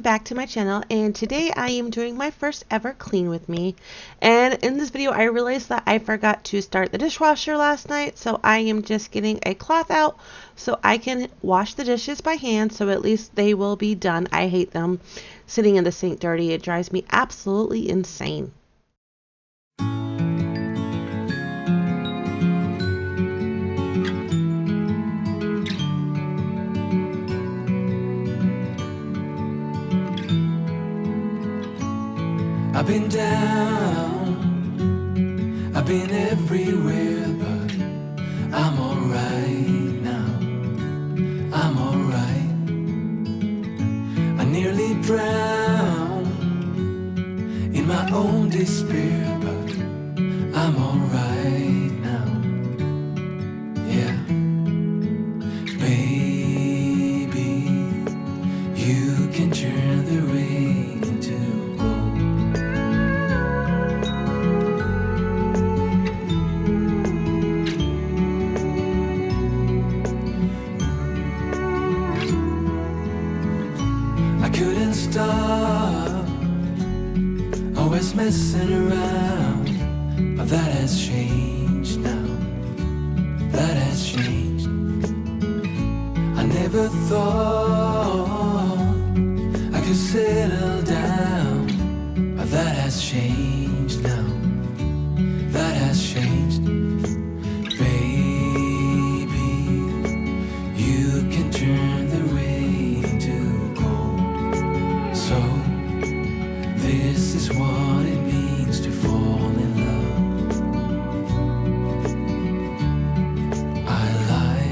back to my channel, and today I am doing my first ever clean with me. And in this video I realized that I forgot to start the dishwasher last night, so I am just getting a cloth out so I can wash the dishes by hand, so at least they will be done. I hate them sitting in the sink dirty. It drives me absolutely insane. I've been down, I've been everywhere, but I'm alright now, I'm alright. I nearly drowned in my own despair, but I'm alright now, yeah. Baby, you can turn the rain into stop, always messing around, but that has changed now, that has changed. I never thought I could settle down, but that has changed now, that has changed. Baby, you can turn the rain into so, this is what it means to fall in love. I like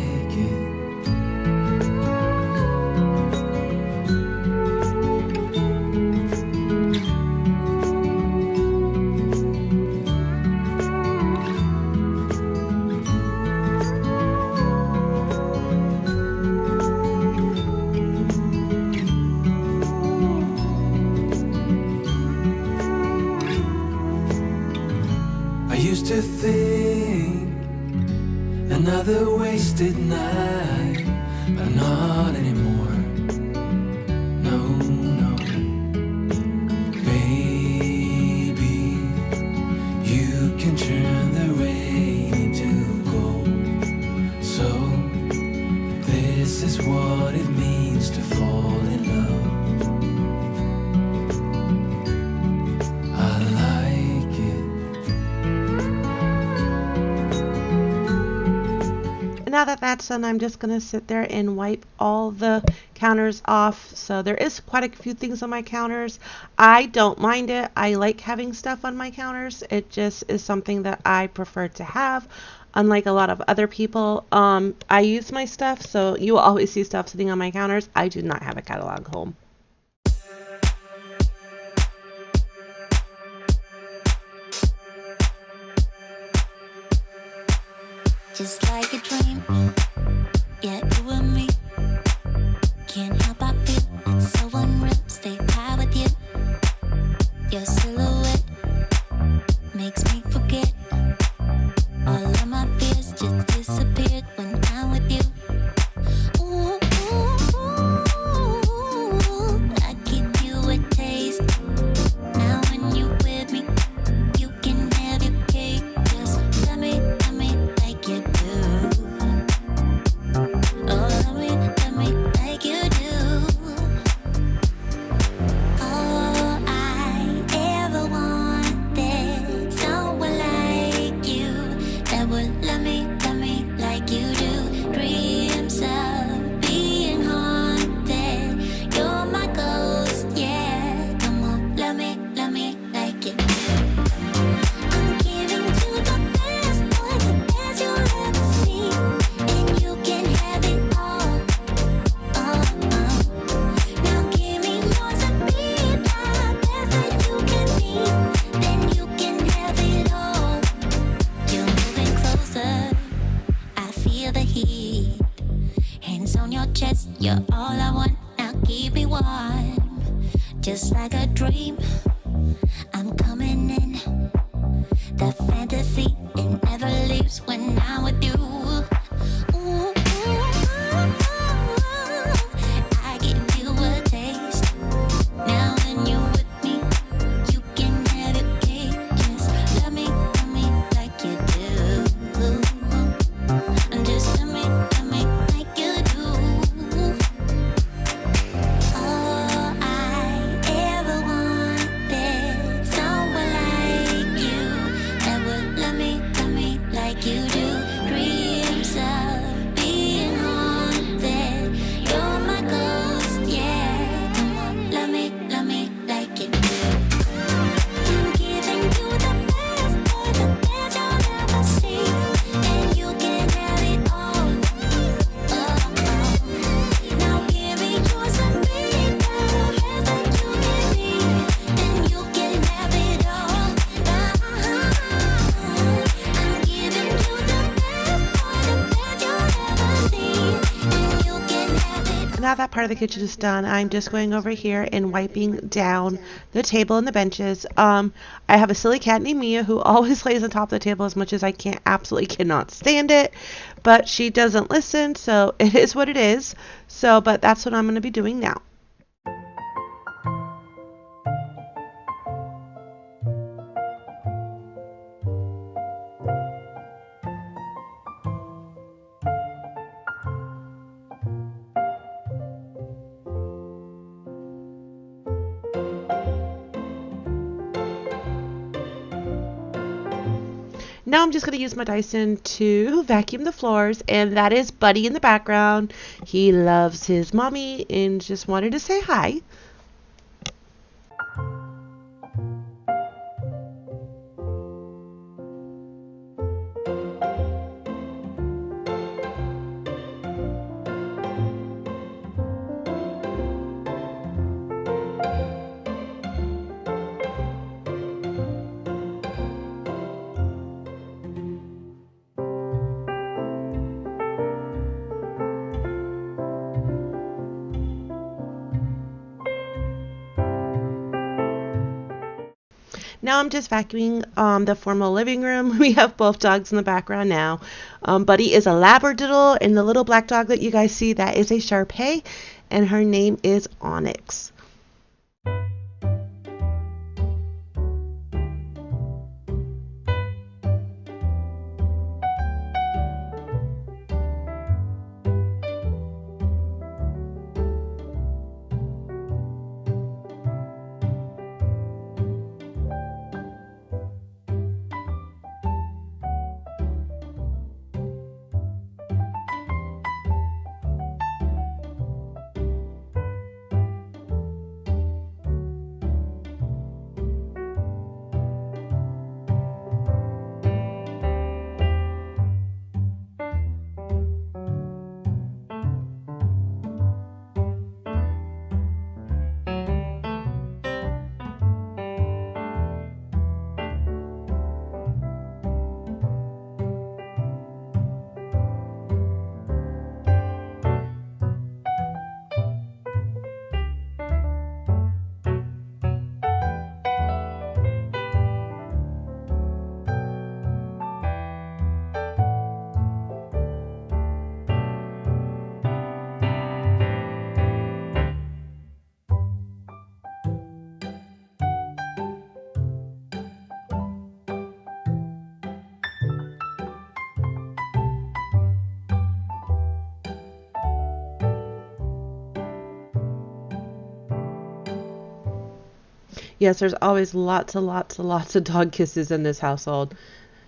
used to think another wasted night, but not anymore. No, no. Baby, you can turn the rain into gold. So, this is what it means to fall in love. Now that that's done, I'm just going to sit there and wipe all the counters off. So there is quite a few things on my counters. I don't mind it. I like having stuff on my counters. It just is something that I prefer to have, unlike a lot of other people. I use my stuff, so you will always see stuff sitting on my counters. I do not have a catalog home. Just like a dream, yeah, you and me. Can't help but feel it's so unreal. Stay high with you. Your silhouette makes me forget all of my fears. Just disappeared when I'm with you. Ooh, ooh, ooh, I give you a taste. Now when you with me, you can have your cake. Just let me like you do. Oh, let me like you do. All I ever wanted, someone like you that would love me like you do. Dreams of being haunted, you're my ghost, yeah. Come on, love me like you do. I'm giving you the best, boy, the best you'll ever see, and you can have it all. Now give me yours and be the best that you can be, then you can have it all. You're moving closer, I feel the heat. Hands on your chest, you're all I want. Now keep me warm, just like a dream. I'm coming in. The fantasy, it never leaves when I'm with you. Ooh, ooh, ooh, ooh. I give you a taste. now that part of the kitchen is done, I'm just going over here and wiping down the table and the benches. I have a silly cat named Mia who always lays on top of the table as much as I absolutely cannot stand it. But she doesn't listen, so it is what it is. But that's what I'm going to be doing now. Now I'm just going to use my Dyson to vacuum the floors, and that is Buddy in the background. He loves his mommy and just wanted to say hi. Now I'm just vacuuming the formal living room. We have both dogs in the background now. Buddy is a Labradoodle, and the little black dog that you guys see, that is a Shar-Pei, and her name is Onyx. Yes, there's always lots and lots and lots of dog kisses in this household.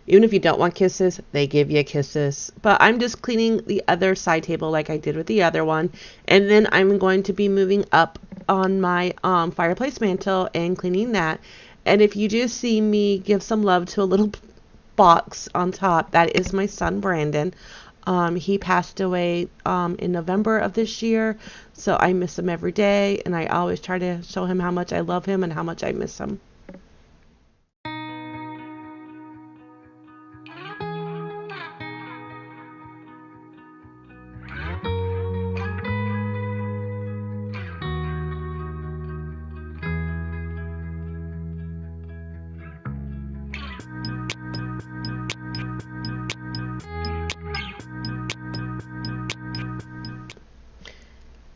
Even if you don't want kisses, they give you kisses. But I'm just cleaning the other side table like I did with the other one. And then I'm going to be moving up on my fireplace mantle and cleaning that. And if you do see me give some love to a little box on top, that is my son Brandon. He passed away in November of this year, so I miss him every day, and I always try to show him how much I love him and how much I miss him.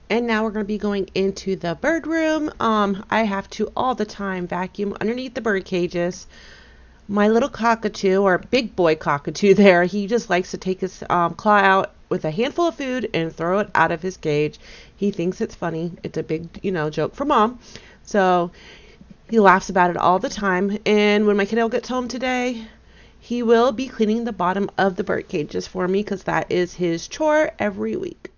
And now we're going to be going into the bird room. I have to all the time vacuum underneath the bird cages. My little cockatoo, or big boy cockatoo there, he just likes to take his claw out with a handful of food and throw it out of his cage. He thinks it's funny. It's a big, joke for mom. So he laughs about it all the time. And when my kiddo gets home today, he will be cleaning the bottom of the bird cages for me because that is his chore every week.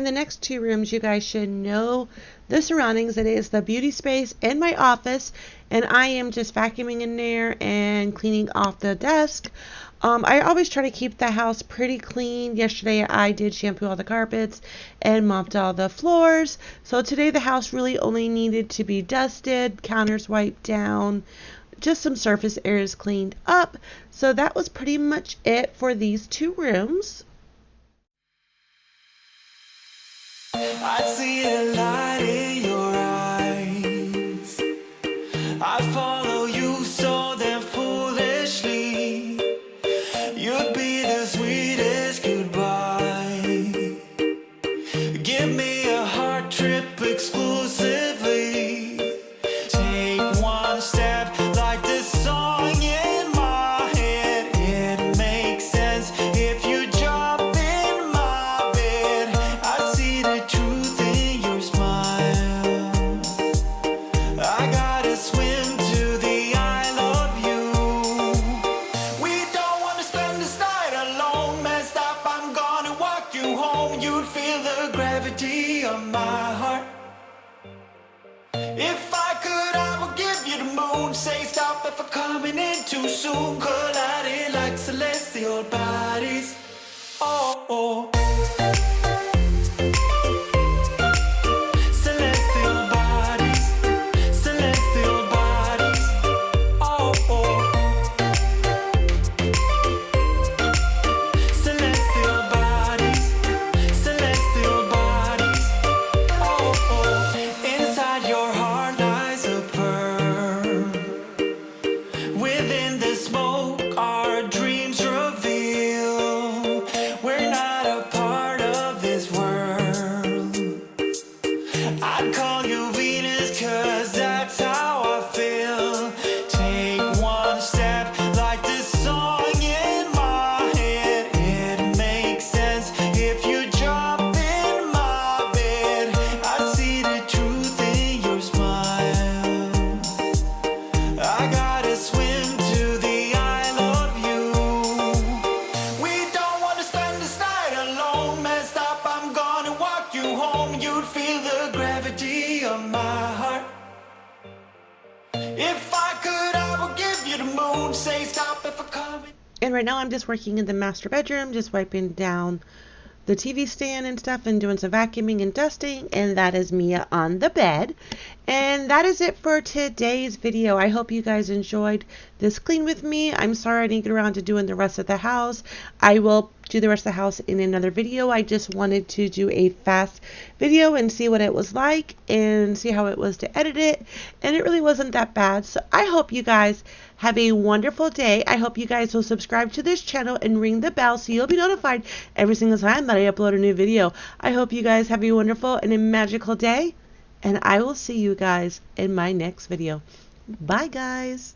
And the next two rooms, you guys should know the surroundings. It is the beauty space and my office, and I am just vacuuming in there and cleaning off the desk. I always try to keep the house pretty clean. Yesterday I did shampoo all the carpets and mopped all the floors. So today the house really only needed to be dusted, counters wiped down, just some surface areas cleaned up. So that was pretty much it for these two rooms. I see a light in your eyes. I follow you so damn foolishly. You'd be the sweetest goodbye. Give me a heart trip exclusively. Take one step like this song in my head. It makes sense if you jump in my bed. I see the truth in your smile. I gotta swim to the I love you. We don't wanna spend this night alone. Messed up, I'm gonna walk you home. You'd feel the gravity of my heart. If I could, I would give you the moon. Say stop if I'm coming in too soon. Colliding like celestial bodies. Oh, oh. Celestial bodies. Celestial bodies. Oh, oh. Celestial bodies. Celestial bodies. Oh, oh. Inside your heart lies a pearl. Within the smoke, our dreams reveal. We're not a part of this world. I'd call you Venus, 'cause that's how I feel. Take one step like this song in my head. It makes sense if you jump in my bed. I see the truth in your smile. I gotta swim to the I love you. We don't wanna spend this night alone. Messed up, I'm gonna walk you home. You'd feel the gravity of my heart. If I could, I would give you the moon. Say stop if I'm coming. And right now I'm just working in the master bedroom, just wiping down the TV stand and stuff and doing some vacuuming and dusting. And that is Mia on the bed. And that is it for today's video. I hope you guys enjoyed this clean with me. I'm sorry I didn't get around to doing the rest of the house. I will do the rest of the house in another video. I just wanted to do a fast video and see what it was like and see how it was to edit it. And it really wasn't that bad. So I hope you guys have a wonderful day. I hope you guys will subscribe to this channel and ring the bell so you'll be notified every single time that I upload a new video. I hope you guys have a wonderful and a magical day. And I will see you guys in my next video. Bye, guys.